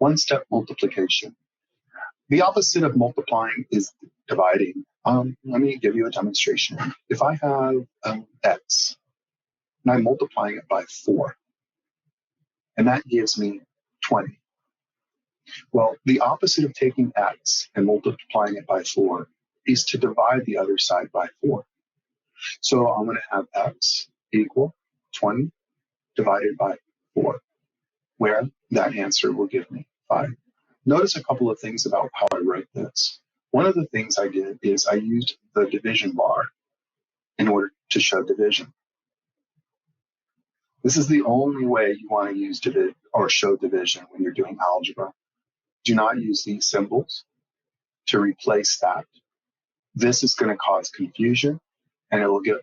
One-step multiplication. The opposite of multiplying is dividing. Let me give you a demonstration. If I have x and I'm multiplying it by 4, and that gives me 20. Well, the opposite of taking x and multiplying it by 4 is to divide the other side by 4. So I'm going to have x equal 20 divided by 4, where that answer will give me 5. Notice a couple of things about how I wrote this. One of the things I did is I used the division bar in order to show division. This is the only way you want to use or show division when you're doing algebra. Do not use these symbols to replace that. This is going to cause confusion, and it will get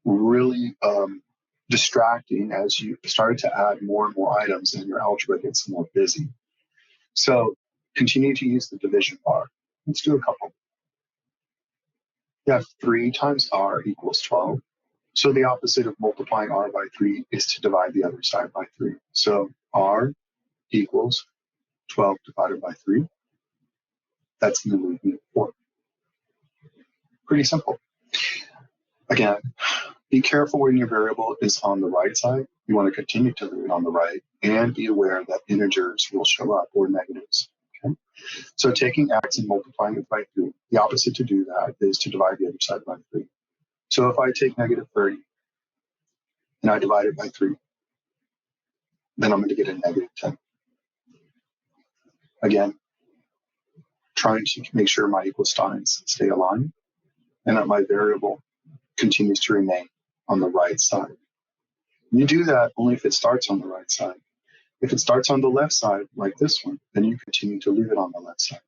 really distracting as you start to add more and more items and your algebra gets more busy. So continue to use the division bar. Let's do a couple. You have 3 times r equals 12. So the opposite of multiplying r by 3 is to divide the other side by 3. So r equals 12 divided by 3. That's going to leave me 4. Pretty simple. Again, be careful when your variable is on the right side. You want to continue to leave it on the right, and be aware that integers will show up, or negatives. Okay? So taking x and multiplying it by 3, the opposite to do that is to divide the other side by 3. So if I take negative 30 and I divide it by 3, then I'm going to get a negative 10. Again, trying to make sure my equal signs stay aligned and that my variable continues to remain on the right side. You do that only if it starts on the right side. If it starts on the left side, like this one, then you continue to leave it on the left side.